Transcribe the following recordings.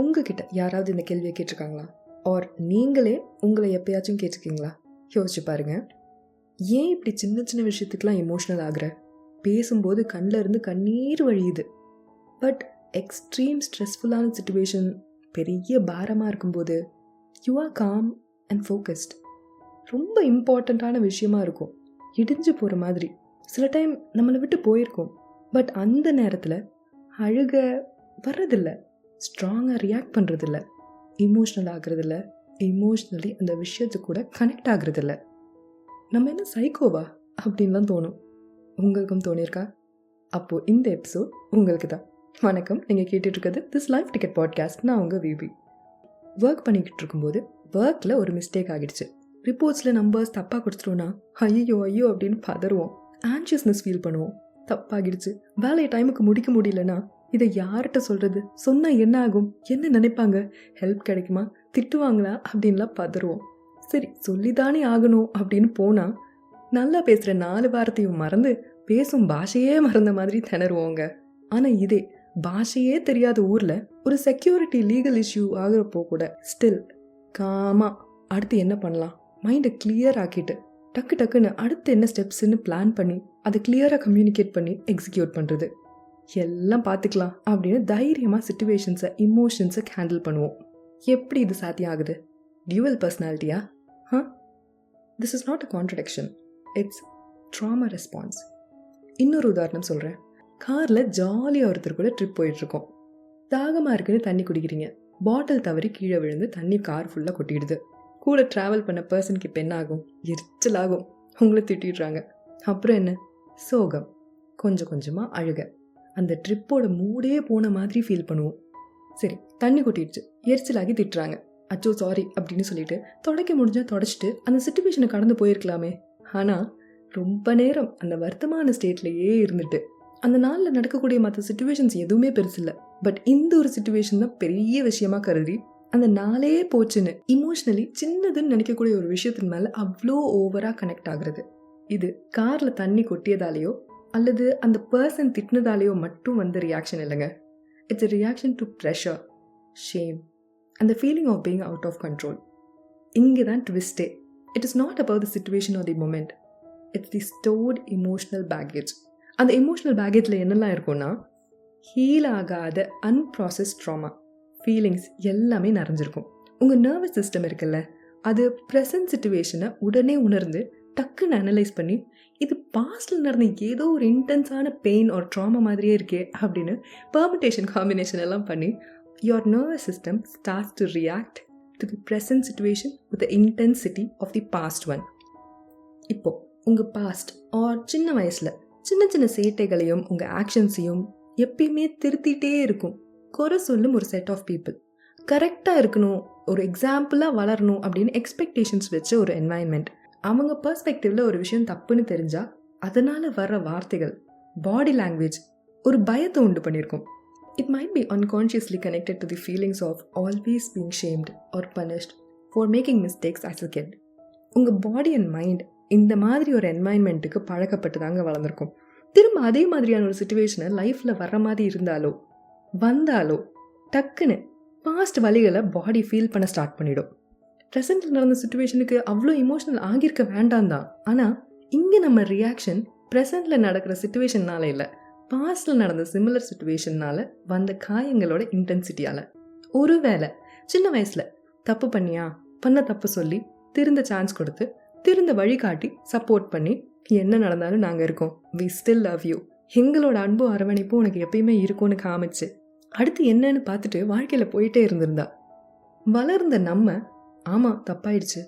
உங்ககிட்ட யாராவது இந்த கேள்வியை கேட்டிருக்காங்களா? ஆர் நீங்களே உங்களை எப்பயாச்சும் கேட்டிருக்கீங்களா? யோசிச்சு பாருங்க. ஏன் இப்படி சின்ன சின்ன விஷயத்துக்கெலாம் எமோஷ்னல் ஆகுற? பேசும்போது கண்ணில் இருந்து கண்ணீர் வழியுது. பட் எக்ஸ்ட்ரீம் ஸ்ட்ரெஸ்ஃபுல்லான சுச்சுவேஷன், பெரிய பாரமாக இருக்கும்போது you are com and focused. ரொம்ப இம்பார்ட்டண்ட்டான விஷயமா இருக்கும், இடிஞ்சு போகிற மாதிரி. சில டைம் நம்மளை விட்டு போயிருக்கோம். பட் அந்த நேரத்தில் அழுக வர்றதில்ல, ஸ்ட்ராங்காக ரியாக்ட் பண்ணுறதில்ல, இமோஷ்னல் ஆகுறதில்ல, இமோஷ்னலி அந்த விஷயத்துக்கு கூட கனெக்ட் ஆகுறதில்ல. நம்ம என்ன சைக்கோவா அப்படின்லாம் தோணும். உங்களுக்கும் தோணியிருக்கா? அப்போது இந்த எபிசோட் உங்களுக்கு தான். வணக்கம், நீங்கள் கேட்டுட்ருக்கிறது திஸ் லைஃப் டிக்கெட் பாட்காஸ்ட். நான் உங்கள் விபி. ஒர்க் பண்ணிக்கிட்டு இருக்கும்போது ஒர்க்கில் ஒரு மிஸ்டேக் ஆகிடுச்சு. ரிப்போர்ட்ஸில் நம்பர்ஸ் தப்பாக கொடுத்துட்டோன்னா ஐயோ அப்படின்னு பதறுவோம், ஆன்ஷியஸ்னஸ் ஃபீல் பண்ணுவோம். தப்பாகிடுச்சு, வேலையை டைமுக்கு முடிக்க முடியலன்னா இதை யார்கிட்ட சொல்கிறது, சொன்னால் என்ன ஆகும், என்ன நினைப்பாங்க, ஹெல்ப் கிடைக்குமா, திட்டுவாங்களா அப்படின்லாம் பதறுவோம். சரி, சொல்லித்தானே ஆகணும் அப்படின்னு போனால் நல்லா பேசுகிற 4 வாரத்தையும் மறந்து பேசும் பாஷையே மறந்த மாதிரி திணறுவோங்க. ஆனால் இதே பாஷையே தெரியாத ஊரில் ஒரு செக்யூரிட்டி லீகல் இஷ்யூ ஆகிறப்போ கூட ஸ்டில் காமா அடுத்து என்ன பண்ணலாம், மைண்டை கிளியர் ஆக்கிட்டு டக்குன்னு அடுத்து என்ன ஸ்டெப்ஸ்ன்னு பிளான் பண்ணி அதை கிளியராக கம்யூனிகேட் பண்ணி எக்ஸிக்யூட் பண்ணுறது. எல்லாம் பார்த்துக்கலாம் அப்படின்னு தைரியமாக சிச்சுவேஷன்ஸை, இமோஷன்ஸை ஹேண்டில் பண்ணுவோம். எப்படி இது சாத்தியம் ஆகுது? டியூவல் பர்சனாலிட்டியா? This is not a contradiction, it's trauma response. இன்னொரு உதாரணம் சொல்கிறேன். காரில் ஜாலியாக ஒருத்தர் கூட ட்ரிப் போயிட்டுருக்கோம். தாகமாக இருக்குன்னு தண்ணி குடிக்கிறீங்க. பாட்டில் தவறி கீழே விழுந்து தண்ணி கார் ஃபுல்லாக கொட்டிடுது. கூட ட்ராவல் பண்ண பர்சனுக்கு இப்போ என்ன ஆகும்? எரிச்சல் ஆகும், உங்களை திட்டிடுறாங்க. அப்புறம் என்ன? சோகம், கொஞ்சம் கொஞ்சமாக அழுக, அந்த ட்ரிப்போட மூடே போன மாதிரி ஃபீல் பண்ணுவோம். சரி, தண்ணி கொட்டிடுச்சு, எரிச்சலாகி திட்டுறாங்க. அச்சோ சாரி அப்படின்னு சொல்லிட்டு தொடக்க முடிஞ்சால் தொடச்சிட்டு அந்த சிச்சுவேஷனை கடந்து போயிருக்கலாமே. ஆனால் ரொம்ப நேரம் அந்த வருத்தமான ஸ்டேட்லேயே இருந்துட்டு அந்த நாளில் நடக்கக்கூடிய மற்ற சிச்சுவேஷன்ஸ் எதுவுமே பெருசில்லை, பட் இந்த ஒரு சிச்சுவேஷன் தான் பெரிய விஷயமா கருதி அந்த நாளே போச்சுன்னு இமோஷ்னலி சின்னதுன்னு நினைக்கக்கூடிய ஒரு விஷயத்தின் மேலே அவ்வளோ ஓவராக கனெக்ட் ஆகுறது. இது காரில் தண்ணி கொட்டியதாலேயோ அல்லது அந்த பர்சன் திட்டினதாலேயோ மட்டும் வந்த ரியாக்ஷன் இல்லைங்க. It's a reaction to pressure, shame and the feeling of being out of control. இங்கே தான் ட்விஸ்டே. It is not about the situation or the moment. It's the stored emotional baggage. அந்த இமோஷனல் பேகேஜில் என்னெல்லாம் இருக்கும்னா, heel ஆகாத அன்ப்ராசஸ்ட் drama feelings எல்லாமே நிறைஞ்சிருக்கும். உங்கள் nervous system இருக்குல்ல, அது ப்ரெசன்ட் சிச்சுவேஷனை உடனே உணர்ந்து டக்குன்னு அனலைஸ் பண்ணி இது பாஸ்டில் நடந்த ஏதோ ஒரு இன்டென்ஸான பெயின் ஒரு ட்ராமா மாதிரியே இருக்கே அப்படின்னு பெர்மிட்டேஷன் காம்பினேஷன் எல்லாம் பண்ணி your nervous system starts to react to the present situation with the intensity of the past one. இப்போது உங்கள் பாஸ்ட் ஆர் சின்ன வயசில் சின்ன சின்ன சேட்டைகளையும் உங்கள் ஆக்ஷன்ஸையும் எப்பயுமே திருத்திட்டே இருக்கும். குறை சொல்லும் ஒரு செட் ஆஃப் பீப்புள், கரெக்டாக இருக்கணும், ஒரு எக்ஸாம்பிளாக வளரணும் அப்படின்னு எக்ஸ்பெக்டேஷன்ஸ் வச்ச ஒரு என்வாயன்மெண்ட். அவங்க பர்ஸ்பெக்டிவ்ல ஒரு விஷயம் தப்புன்னு தெரிஞ்சால் அதனால் வர்ற வார்த்தைகள், பாடி லாங்குவேஜ் ஒரு பயத்தை உண்டு பண்ணியிருக்கும். It might be unconsciously connected to the feelings of always being shamed or punished for making mistakes as a kid. உங்கள் பாடி அண்ட் மைண்ட் இந்த மாதிரி ஒரு என்வாயன்மெண்ட்டுக்கு பழக்கப்பட்டு தாங்க வளர்ந்துருக்கும். திரும்ப அதே மாதிரியான ஒரு சுச்சுவேஷனை லைஃப்பில் வர்ற மாதிரி இருந்தாலோ வந்தாலோ டக்குன்னு பாஸ்ட் வழிகளை பாடி ஃபீல் பண்ண ஸ்டார்ட் பண்ணிடும். ப்ரெசென்ட்டில் நடந்த சுச்சுவேஷனுக்கு அவ்வளோ இமோஷனல் ஆகியிருக்க வேண்டாம் தான். ஆனால் இங்கே நம்ம ரியாக்ஷன் ப்ரெசென்ட்டில் நடக்கிற சுச்சுவேஷன்னால இல்லை, பாஸ்டில் நடந்த சிமிலர் சுச்சுவேஷன்னால் வந்த காயங்களோட இன்டென்சிட்டியால். ஒருவேளை சின்ன வயசில் தப்பு பண்ணியா, பண்ண தப்பு சொல்லி திருந்த சான்ஸ் கொடுத்து திருந்த வழிகாட்டி சப்போர்ட் பண்ணி என்ன நடந்தாலும் நாங்கள் இருக்கோம், வி ஸ்டில் லவ் யூ, எங்களோட அன்பு அரவணைப்பும் உனக்கு எப்பயுமே இருக்கும்னு காமிச்சு அடுத்து என்னன்னு பார்த்துட்டு வாழ்க்கையில் போயிட்டே இருந்திருந்தா, வளர்ந்த நம்ம ஆமாம் தப்பாயிடுச்சு,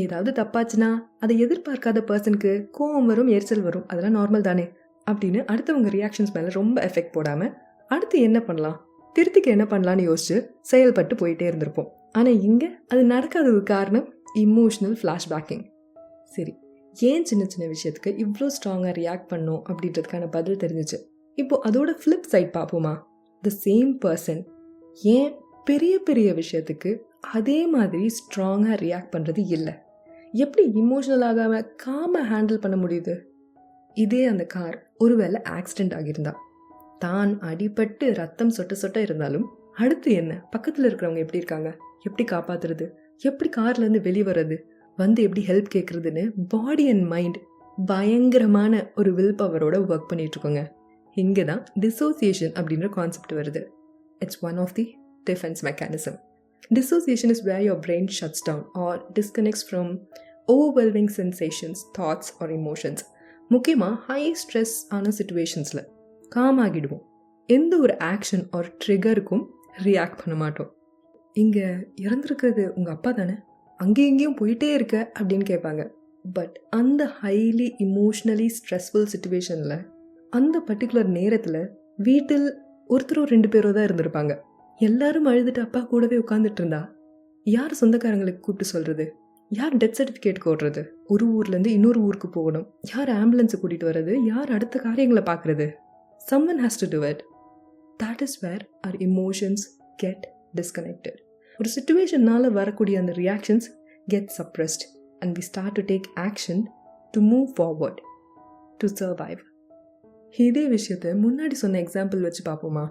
ஏதாவது தப்பாச்சுன்னா அதை எதிர்பார்க்காத பர்சனுக்கு கோவம் வரும், எரிச்சல் வரும், அதெல்லாம் நார்மல் தானே அப்படின்னு அடுத்தவங்க ரியாக்ஷன்ஸ் மேலே ரொம்ப எஃபெக்ட் போடாமல் அடுத்து என்ன பண்ணலாம், திருத்திக்கு என்ன பண்ணலான்னு யோசிச்சு செயல்பட்டு போயிட்டே இருந்திருப்போம். ஆனால் இங்கே அது நடக்காததுக்கு காரணம் இமோஷ்னல் ஃப்ளாஷ்பேக்கிங். சரி, ஏன் சின்ன சின்ன விஷயத்துக்கு இவ்வளோ ஸ்ட்ராங்காக ரியாக்ட் பண்ணோம் அப்படின்றதுக்கான பதில் தெரிஞ்சிச்சு. இப்போது அதோட ஃப்ளிப் சைட் பார்ப்போமா? த சேம் பர்சன் ஏன் பெரிய பெரிய விஷயத்துக்கு அதே மாதிரி ஸ்ட்ராங்காக ரியாக்ட் பண்ணுறது இல்லை? எப்படி இமோஷ்னல் ஆகாமல் காமாக ஹேண்டில் பண்ண முடியுது? இதே அந்த கார் ஒருவேளை ஆக்சிடெண்ட் ஆகியிருந்தா, தான் அடிபட்டு ரத்தம் சொட்ட சொட்ட இருந்தாலும் அடுத்து என்ன, பக்கத்தில் இருக்கிறவங்க எப்படி இருக்காங்க, எப்படி காப்பாற்றுறது, எப்படி கார்லேருந்து வெளியே வர்றது, வந்து எப்படி ஹெல்ப் கேட்குறதுன்னு பாடி அண்ட் மைண்ட் பயங்கரமான ஒரு வில் பவரோட ஒர்க் பண்ணிகிட்ருக்கோங்க. இங்கே தான் டிசோசியேஷன் அப்படின்ற கான்செப்ட் வருது. It's one of the defence mechanism. Dissociation is where your brain shuts down or disconnects from overwhelming sensations, thoughts or emotions. முக்கியமாக ஹை ஸ்ட்ரெஸ் ஆன சிச்சுவேஷன்ஸில் com ஆகிடுவோம். எந்த ஒரு ஆக்ஷன் ஆர் ட்ரிகருக்கும் ரியாக்ட் பண்ண மாட்டோம். இங்கே இறந்துருக்கிறது உங்கள் அப்பா தானே, அங்கேயும் இங்கேயும் போயிட்டே இருக்க அப்படின்னு கேட்பாங்க. பட் அந்த ஹைலி இமோஷ்னலி ஸ்ட்ரெஸ்ஃபுல் சிச்சுவேஷனில் அந்த பர்டிகுலர் நேரத்தில் வீட்டில் ஒருத்தரோ 2 பேரோ தான் இருந்திருப்பாங்க. எல்லாரும் அழுதுட்டு அப்பா கூடவே உட்காந்துட்டு இருந்தா யார் சொந்தக்காரங்களுக்கு கூப்பிட்டு சொல்கிறது, யார் டெத் சர்டிஃபிகேட் கோடுறது, ஒரு ஊர்லேருந்து இன்னொரு ஊருக்கு போகணும், யார் ஆம்புலன்ஸை கூட்டிகிட்டு வர்றது, யார் அடுத்த காரியங்களை பார்க்குறது? someone has to do it. that is where our emotions get disconnected. ஒரு சிச்சுவேஷனால் வரக்கூடிய அந்த reactions get suppressed and we start to take action to move forward, to survive. இதே விஷயத்தை முன்னாடி சொன்ன எக்ஸாம்பிள் வச்சு பார்ப்போமா?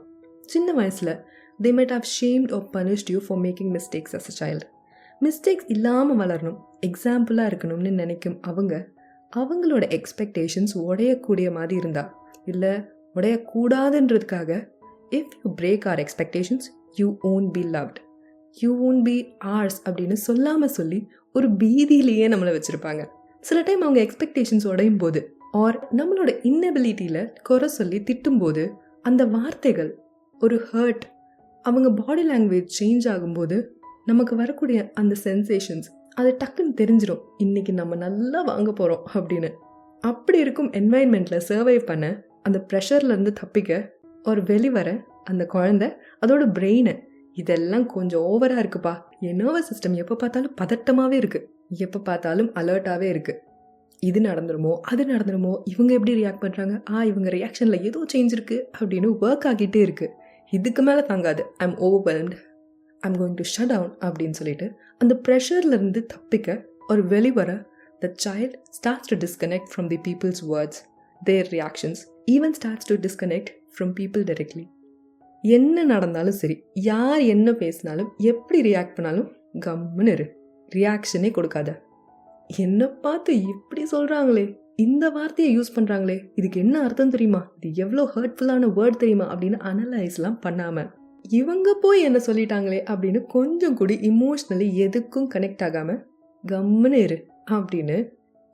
சின்ன வயசில் they might have shamed or punished you for making mistakes as a child. Mistakes இல்லாமல் வளரணும், எக்ஸாம்பிளாக இருக்கணும்னு நினைக்கும் அவங்களோட எக்ஸ்பெக்டேஷன்ஸ் உடையக்கூடிய மாதிரி இருந்தா, இல்லை உடையக்கூடாதுன்றதுக்காக if you break our expectations you won't be loved, you won't be ours அப்படின்னு சொல்லாமல் சொல்லி ஒரு பீதியிலேயே நம்மளை வச்சுருப்பாங்க. சில டைம் அவங்க எக்ஸ்பெக்டேஷன்ஸ் உடையும் போது ஆர் நம்மளோட இன்னெபிலிட்டியில் குறை சொல்லி திட்டும்போது அந்த வார்த்தைகள் ஒரு ஹர்ட், அவங்க பாடி லாங்குவேஜ் சேஞ்ச் ஆகும்போது நமக்கு வரக்கூடிய அந்த சென்சேஷன்ஸ் அது டக்குன்னு தெரிஞ்சிடும், இன்றைக்கி நம்ம நல்லா வாங்க போகிறோம் அப்படின்னு. அப்படி இருக்கும் என்வாயன்மெண்ட்டில் சர்வைவ் பண்ண, அந்த ப்ரெஷர்லேருந்து தப்பிக்க ஒரு வெளிவர அந்த குழந்தை அதோட பிரெயினை இதெல்லாம் கொஞ்சம் ஓவராக இருக்குப்பா, என் நர்வஸ் சிஸ்டம் எப்போ பார்த்தாலும் பதட்டமாகவே இருக்குது, எப்போ பார்த்தாலும் அலர்ட்டாகவே இருக்குது, இது நடந்துருமோ அது நடந்துருமோ, இவங்க எப்படி ரியாக்ட் பண்ணுறாங்க, இவங்க ரியாக்ஷனில் ஏதோ சேஞ்ச் இருக்குது அப்படின்னு ஒர்க் ஆகிட்டே இருக்குது. இதுக்கு மேலே தாங்காது, I'm overwhelmed, I'm going to shut down அப்படின்னு சொல்லிட்டு அந்த ப்ரெஷர்லேருந்து தப்பிக்க ஒரு வெளிவர the child starts to disconnect from the people's words, their reactions, even starts to disconnect from people directly. என்ன நடந்தாலும் சரி, யார் என்ன பேசினாலும் எப்படி ரியாக்ட் பண்ணாலும் கம்முன்னு இரு, ரியாக்ஷனே கொடுக்காத. என்னை பார்த்து இப்படி சொல்கிறாங்களே, இந்த வார்த்தையை யூஸ் பண்ணுறாங்களே, இதுக்கு என்ன அர்த்தம் தெரியுமா, இது எவ்வளோ ஹர்ட்ஃபுல்லான வேர்ட் தெரியுமா அப்படின்னு அனலைஸ்லாம் பண்ணாமல், இவங்க போய் என்ன சொல்லிட்டாங்களே அப்படின்னு கொஞ்சம் கூட இமோஷ்னலி எதுக்கும் கனெக்ட் ஆகாமல் கம்முன்னு இரு அப்படின்னு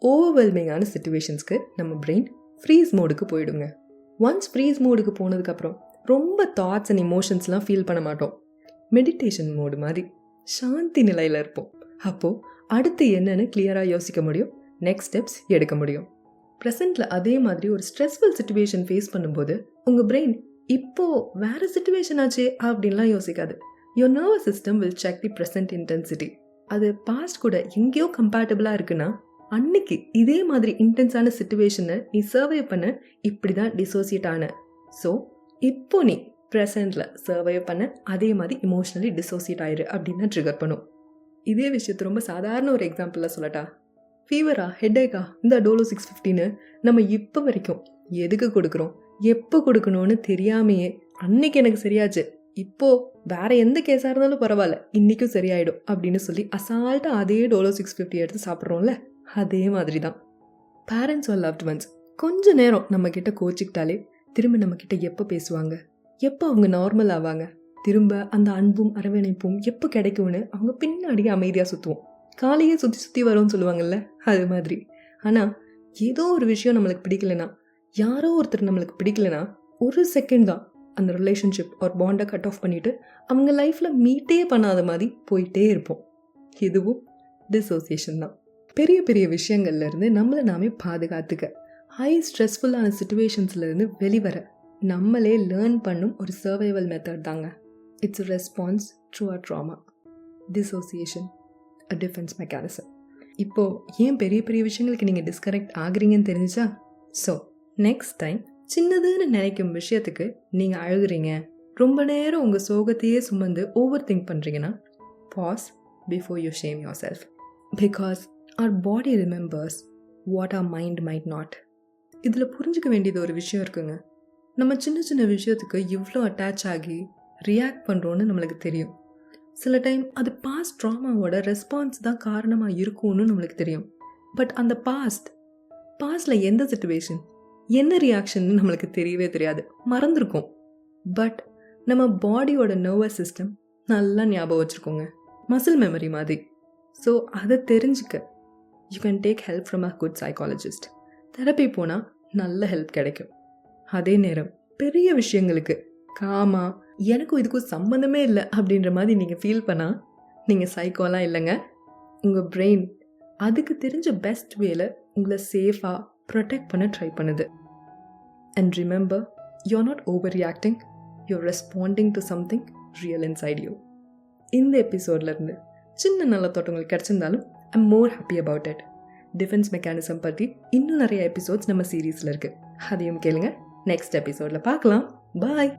ஓவர்வெல்மிங்கான சிச்சுவேஷன்ஸ்க்கு நம்ம பிரெயின் ஃப்ரீஸ் மோடுக்கு போயிடுங்க. ஒன்ஸ் ஃப்ரீஸ் மோடுக்கு போனதுக்கப்புறம் ரொம்ப தாட்ஸ் அண்ட் இமோஷன்ஸ்லாம் ஃபீல் பண்ண மாட்டோம். மெடிடேஷன் மோடு மாதிரி சாந்தி நிலையில் இருப்போம். அப்போது அடுத்து என்னன்னு கிளியராக யோசிக்க முடியும், நெக்ஸ்ட் ஸ்டெப்ஸ் எடுக்க முடியும். ப்ரெசென்ட்டில் அதே மாதிரி ஒரு ஸ்ட்ரெஸ்ஃபுல் சிச்சுவேஷன் ஃபேஸ் பண்ணும்போது உங்கள் பிரெயின் இப்போது வேறு சிச்சுவேஷன் ஆச்சே அப்படின்லாம் யோசிக்காது. Your nervous system will check the present intensity. அது பாஸ்ட் கூட எங்கேயோ கம்பேட்டபிளாக இருக்குன்னா அன்னைக்கு இதே மாதிரி இன்டென்ஸான சிச்சுவேஷனை நீ சர்வை பண்ண இப்படி தான் டிசோசியேட் ஆன. ஸோ இப்போ நீ ப்ரெசென்ட்டில் சர்வை பண்ண அதே மாதிரி இமோஷ்னலி டிசோசியேட் ஆயிரு அப்படின்னு தான் ட்ரிகர் பண்ணும். இதே விஷயத்தை ரொம்ப சாதாரண ஒரு எக்ஸாம்பிளாக சொல்லட்டா, ஃபீவரா, ஹெட்டேக்கா, இந்த டோலோ 650ன்னு நம்ம இப்போ வரைக்கும் எதுக்கு கொடுக்குறோம், எப்போ கொடுக்கணும்னு தெரியாமையே அன்னைக்கு எனக்கு சரியாச்சு, இப்போது வேற எந்த கேஸாக இருந்தாலும் பரவாயில்ல இன்றைக்கும் சரியாயிடும் அப்படின்னு சொல்லி அசால்ட்டாக அதே டோலோ 650 எடுத்து சாப்பிட்றோம்ல, அதே மாதிரி தான் பேரண்ட்ஸ் ஆர் லவ்ட் ஒன்ஸ் கொஞ்ச நேரம் நம்மக்கிட்ட கோச்சிக்கிட்டாலே திரும்ப நம்மக்கிட்ட எப்போ பேசுவாங்க, எப்போ அவங்க நார்மல் ஆவாங்க, திரும்ப அந்த அன்பும் அரவணைப்பும் எப்போ கிடைக்கும்னு அவங்க பின்னாடியே அமைதியாக சுற்றுவோம். காலையே சுற்றி சுற்றி வரும்னு சொல்லுவாங்கல்ல, அது மாதிரி. ஆனால் ஏதோ ஒரு விஷயம் நம்மளுக்கு பிடிக்கலைன்னா, யாரோ ஒருத்தர் நம்மளுக்கு பிடிக்கலைன்னா ஒரு செகண்ட் தான் அந்த ரிலேஷன்ஷிப் ஒரு பாண்டை கட் ஆஃப் பண்ணிவிட்டு அவங்க லைஃப்பில் மீட்டே பண்ணாத மாதிரி போயிட்டே இருப்போம். இதுவும் டிசோசியேஷன் தான். பெரிய பெரிய விஷயங்கள்லேருந்து நம்மளை நாமே பாதுகாத்துக்க, ஹை ஸ்ட்ரெஸ்ஃபுல்லான சிச்சுவேஷன்ஸ்லேருந்து வெளிவர நம்மளே லேர்ன் பண்ணும் ஒரு சர்வைவல் மெத்தட் தாங்க. It's a response to our trauma. Dissociation a defense mechanism. இப்போது ஏன் பெரிய பெரிய விஷயங்களுக்கு நீங்கள் டிஸ்கனெக்ட் ஆகுறீங்கன்னு தெரிஞ்சிச்சா? ஸோ நெக்ஸ்ட் டைம் சின்னதுன்னு நினைக்கும் விஷயத்துக்கு நீங்கள் அழுகுறீங்க, ரொம்ப நேரம் உங்கள் சோகத்தையே சுமந்து ஓவர் திங்க் பண்ணுறீங்கன்னா, pause before you shame yourself. Because our body remembers what our mind might not. இதில் புரிஞ்சிக்க வேண்டியது ஒரு விஷயம் இருக்குங்க. நம்ம சின்ன சின்ன விஷயத்துக்கு இவ்வளோ அட்டாச் ஆகி ரியாக்ட் பண்ணுறோன்னு நம்மளுக்கு தெரியும். சில டைம் அது பாஸ்ட் ட்ராமாவோட ரெஸ்பான்ஸ் தான் காரணமாக இருக்கும்னு நம்மளுக்கு தெரியும். பட் அந்த பாஸ்டில் எந்த சிச்சுவேஷன் என்ன ரியாக்ஷன் நம்மளுக்கு தெரியவே தெரியாது, மறந்துருக்கும். பட் நம்ம பாடியோட நர்வஸ் சிஸ்டம் நல்லா ஞாபகம் வச்சுருக்கோங்க, மசில் மெமரி மாதிரி. ஸோ அதை தெரிஞ்சுக்க you can take help from a good psychologist. Therapy போனால் நல்ல ஹெல்ப் கிடைக்கும். அதே நேரம் பெரிய விஷயங்களுக்கு காமா எனக்கும் இதுக்கும் சம்மந்தமே இல்லை அப்படின்ற மாதிரி நீங்கள் ஃபீல் பண்ணால் நீங்கள் சைக்கோலாம் இல்லைங்க. உங்கள் பிரெயின் அதுக்கு தெரிஞ்ச பெஸ்ட் வேல உங்களை சேஃபாக ப்ரொடெக்ட் பண்ண ட்ரை பண்ணுது. And remember, you are not overreacting, you are responding to something real inside you. இந்த எபிசோட்லேருந்து சின்ன நல்ல தோட்டங்கள் கிடச்சிருந்தாலும் I am more happy about it. Defence mechanism பற்றி இன்னும் நிறைய எபிசோட்ஸ் நம்ம சீரீஸில் இருக்குது, அதையும் கேளுங்க. நெக்ஸ்ட் எபிசோடில் பார்க்கலாம். பாய்.